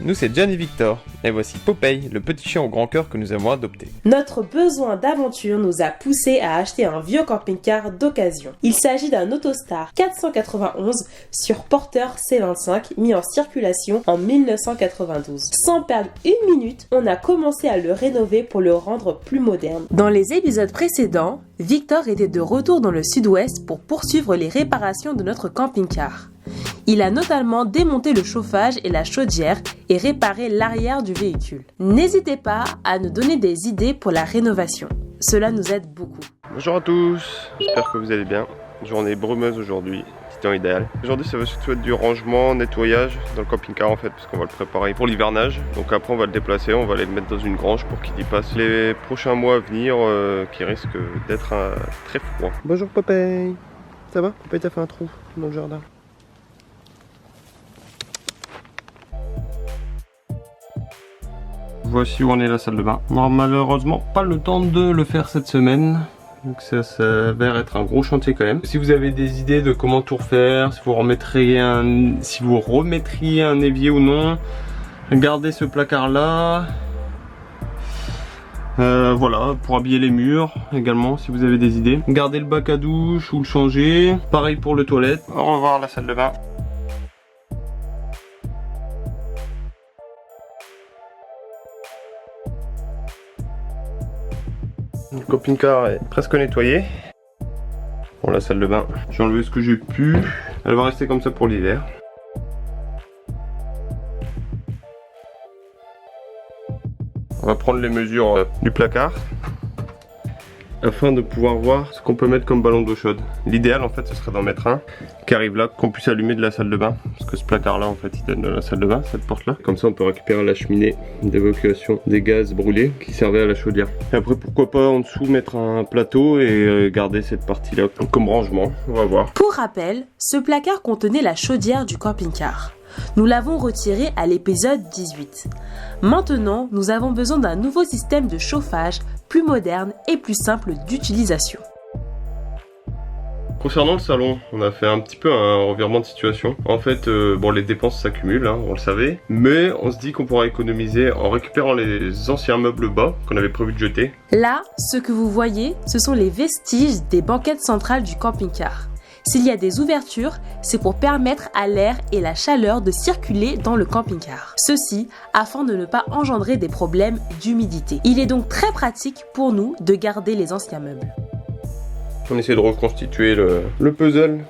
nous c'est John et Victor, et voici Popeye, le petit chien au grand cœur que nous avons adopté. Notre besoin d'aventure nous a poussé à acheter un vieux camping-car d'occasion. Il s'agit d'un Autostar 491 sur porteur C25 mis en circulation en 1992. Sans perdre une minute, on a commencé à le rénover pour le rendre plus moderne. Dans les épisodes précédents, Victor était de retour dans le sud-ouest pour poursuivre les réparations de notre camping-car. Il a notamment démonté le chauffage et la chaudière et réparé l'arrière du véhicule. N'hésitez pas à nous donner des idées pour la rénovation. Cela nous aide beaucoup. Bonjour à tous, j'espère que vous allez bien. Journée brumeuse aujourd'hui, petit temps idéal. Aujourd'hui ça va surtout être du rangement, nettoyage dans le camping-car en fait, parce qu'on va le préparer pour l'hivernage. Donc après on va le déplacer, on va aller le mettre dans une grange pour qu'il y passe les prochains mois à venir qui risquent d'être très froid. Bonjour Popeye, ça va? Popeye t'as fait un trou dans le jardin. Voici où en est la salle de bain. On n'aura malheureusement pas le temps de le faire cette semaine. Donc ça s'avère être un gros chantier quand même. Si vous avez des idées de comment tout refaire, si vous remettriez un évier ou non, gardez ce placard là. Voilà, pour habiller les murs également si vous avez des idées. Gardez le bac à douche ou le changer. Pareil pour le toilette. Au revoir la salle de bain. Le camping-car est presque nettoyé. Bon, la salle de bain, j'ai enlevé ce que j'ai pu. Elle va rester comme ça pour l'hiver. On va prendre les mesures du placard afin de pouvoir voir ce qu'on peut mettre comme ballon d'eau chaude. L'idéal en fait ce serait d'en mettre un qui arrive là, qu'on puisse allumer de la salle de bain, parce que ce placard là en fait il donne de la salle de bain, cette porte là. Comme ça on peut récupérer la cheminée d'évacuation des gaz brûlés qui servait à la chaudière. Et après pourquoi pas en dessous mettre un plateau et garder cette partie là comme rangement, on va voir. Pour rappel, ce placard contenait la chaudière du camping-car. Nous l'avons retiré à l'épisode 18. Maintenant, nous avons besoin d'un nouveau système de chauffage plus moderne et plus simple d'utilisation. Concernant le salon, on a fait un petit peu un revirement de situation. En fait, bon, les dépenses s'accumulent, hein, on le savait. Mais on se dit qu'on pourra économiser en récupérant les anciens meubles bas qu'on avait prévu de jeter. Là, ce que vous voyez, ce sont les vestiges des banquettes centrales du camping-car. S'il y a des ouvertures, c'est pour permettre à l'air et la chaleur de circuler dans le camping-car. Ceci afin de ne pas engendrer des problèmes d'humidité. Il est donc très pratique pour nous de garder les anciens meubles. On essaie de reconstituer le puzzle,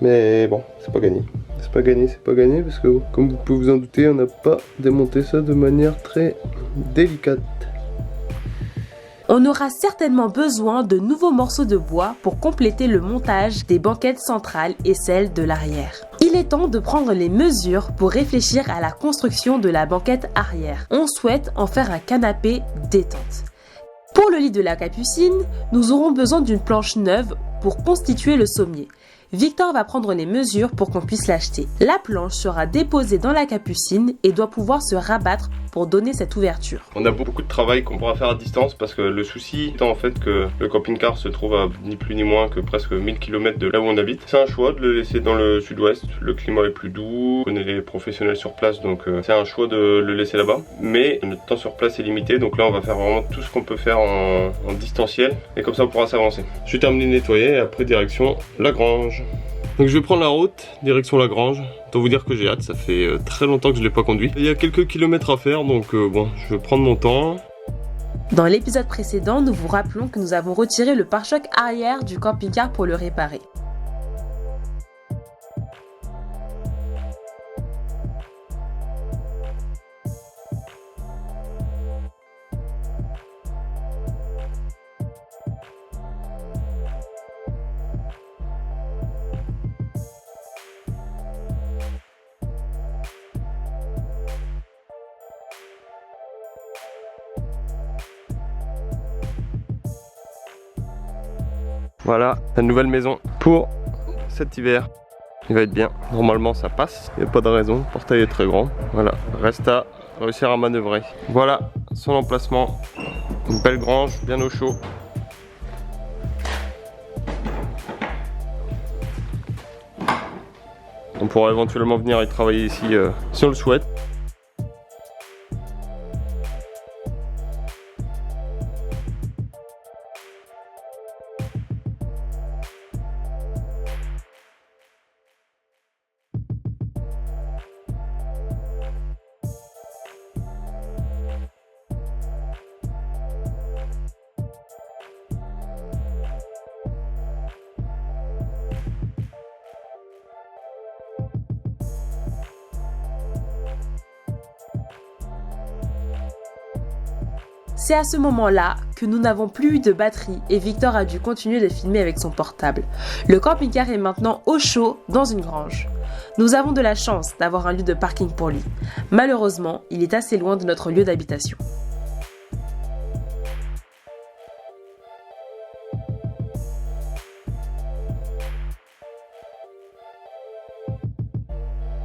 mais bon, c'est pas gagné. C'est pas gagné parce que comme vous pouvez vous en douter, on n'a pas démonté ça de manière très délicate. On aura certainement besoin de nouveaux morceaux de bois pour compléter le montage des banquettes centrales et celles de l'arrière. Il est temps de prendre les mesures pour réfléchir à la construction de la banquette arrière. On souhaite en faire un canapé détente. Pour le lit de la capucine, nous aurons besoin d'une planche neuve pour constituer le sommier. Victor va prendre les mesures pour qu'on puisse l'acheter. La planche sera déposée dans la capucine et doit pouvoir se rabattre pour donner cette ouverture. On a beaucoup de travail qu'on pourra faire à distance parce que le souci étant en fait que le camping-car se trouve à ni plus ni moins que presque 1000 km de là où on habite. C'est un choix de le laisser dans le sud-ouest, le climat est plus doux, on connaît les professionnels sur place donc c'est un choix de le laisser là-bas. Mais notre temps sur place est limité donc là on va faire vraiment tout ce qu'on peut faire en distanciel et comme ça on pourra s'avancer. Je vais terminer de nettoyer et après direction la grange. Donc je vais prendre la route, direction la grange. Autant vous dire que j'ai hâte, ça fait très longtemps que je ne l'ai pas conduit. Il y a quelques kilomètres à faire, donc bon, je vais prendre mon temps. Dans l'épisode précédent, nous vous rappelons que nous avons retiré le pare-choc arrière du camping-car pour le réparer. Voilà la nouvelle maison pour cet hiver. Il va être bien. Normalement ça passe. Il n'y a pas de raison. Le portail est très grand. Voilà. Reste à réussir à manœuvrer. Voilà son emplacement. Une belle grange, bien au chaud. On pourra éventuellement venir y travailler ici si on le souhaite. C'est à ce moment-là que nous n'avons plus eu de batterie et Victor a dû continuer de filmer avec son portable. Le camping-car est maintenant au chaud dans une grange. Nous avons de la chance d'avoir un lieu de parking pour lui. Malheureusement, il est assez loin de notre lieu d'habitation.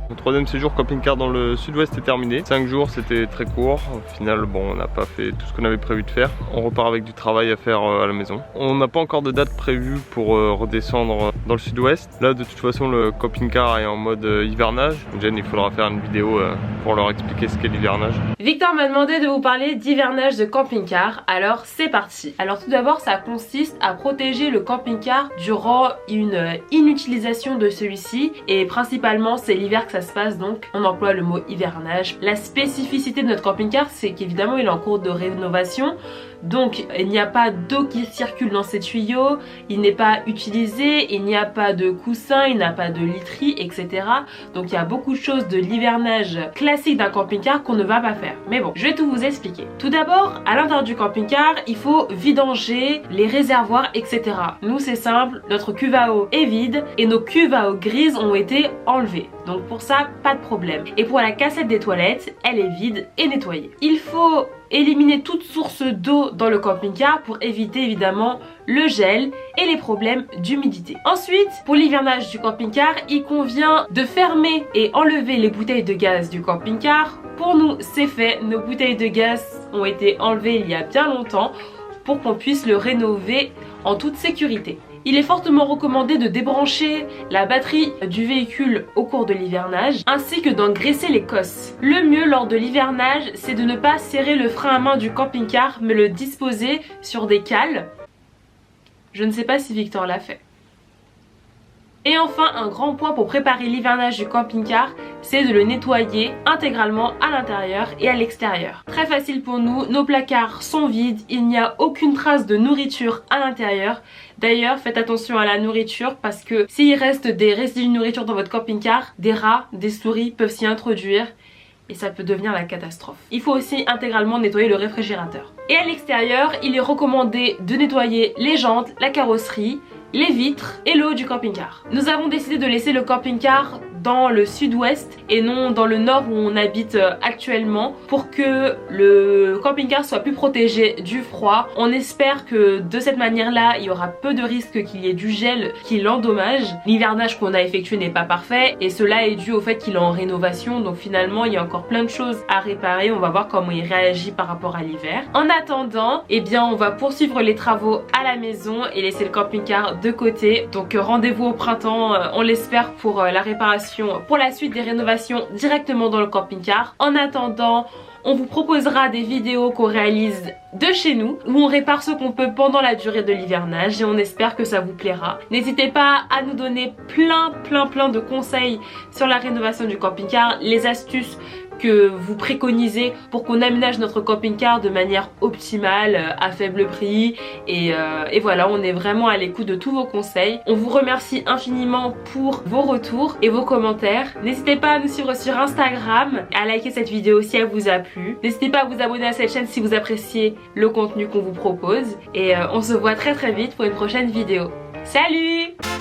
Mon troisième séjour camping-car dans le sud-ouest est terminé. 5 jours, c'était très court. Au final, bon, on n'a pas fait tout ce qu'on avait prévu de faire. On repart avec du travail à faire à la maison. On n'a pas encore de date prévue pour redescendre dans le sud-ouest. Là, de toute façon, le camping-car est en mode hivernage. Jen, il faudra faire une vidéo pour leur expliquer ce qu'est l'hivernage. Victor m'a demandé de vous parler d'hivernage de camping-car, alors c'est parti. Alors tout d'abord, ça consiste à protéger le camping-car durant une inutilisation de celui-ci, et principalement c'est l'hiver que ça se passe, donc on emploie le mot hivernage. La spécificité de notre camping-car, c'est qu'évidemment il est en cours de rénovation, donc il n'y a pas d'eau qui circule dans ces tuyaux, il n'est pas utilisé, il n'y a pas de coussin, il n'y a pas de literie, etc. Donc il y a beaucoup de choses de l'hivernage classique d'un camping-car qu'on ne va pas faire. Mais bon, je vais tout vous expliquer. Tout d'abord, à l'intérieur du camping-car, il faut vidanger les réservoirs, etc. Nous c'est simple, notre cuve à eau est vide et nos cuves à eau grises ont été enlevées. Donc pour ça, pas de problème. Et pour la cassette des toilettes, elle est vide et nettoyée. Il faut éliminer toute source d'eau dans le camping-car pour éviter évidemment le gel et les problèmes d'humidité. Ensuite, pour l'hivernage du camping-car, il convient de fermer et enlever les bouteilles de gaz du camping-car. Pour nous, c'est fait. Nos bouteilles de gaz ont été enlevées il y a bien longtemps pour qu'on puisse le rénover en toute sécurité. Il est fortement recommandé de débrancher la batterie du véhicule au cours de l'hivernage, ainsi que d'engraisser les cosses. Le mieux lors de l'hivernage, c'est de ne pas serrer le frein à main du camping-car, mais le disposer sur des cales. Je ne sais pas si Victor l'a fait. Et enfin, un grand point pour préparer l'hivernage du camping-car, c'est de le nettoyer intégralement à l'intérieur et à l'extérieur. Très facile pour nous, nos placards sont vides, il n'y a aucune trace de nourriture à l'intérieur. D'ailleurs, faites attention à la nourriture parce que s'il reste des résidus de nourriture dans votre camping-car, des rats, des souris peuvent s'y introduire et ça peut devenir la catastrophe. Il faut aussi intégralement nettoyer le réfrigérateur. Et à l'extérieur, il est recommandé de nettoyer les jantes, la carrosserie, les vitres et le haut du camping-car. Nous avons décidé de laisser le camping-car dans le sud-ouest et non dans le nord où on habite actuellement pour que le camping-car soit plus protégé du froid. On espère que de cette manière-là, il y aura peu de risques qu'il y ait du gel qui l'endommage. L'hivernage qu'on a effectué n'est pas parfait et cela est dû au fait qu'il est en rénovation, donc finalement il y a encore plein de choses à réparer. On va voir comment il réagit par rapport à l'hiver. En attendant, eh bien on va poursuivre les travaux à la maison et laisser le camping-car de côté. Donc rendez-vous au printemps, on l'espère, pour la réparation, pour la suite des rénovations directement dans le camping-car. En attendant, on vous proposera des vidéos qu'on réalise de chez nous où on répare ce qu'on peut pendant la durée de l'hivernage et on espère que ça vous plaira. N'hésitez pas à nous donner plein de conseils sur la rénovation du camping-car, les astuces que vous préconisez pour qu'on aménage notre camping-car de manière optimale, à faible prix et voilà, on est vraiment à l'écoute de tous vos conseils. On vous remercie infiniment pour vos retours et vos commentaires. N'hésitez pas à nous suivre sur Instagram, à liker cette vidéo si elle vous a plu. N'hésitez pas à vous abonner à cette chaîne si vous appréciez le contenu qu'on vous propose et on se voit très vite pour une prochaine vidéo. Salut!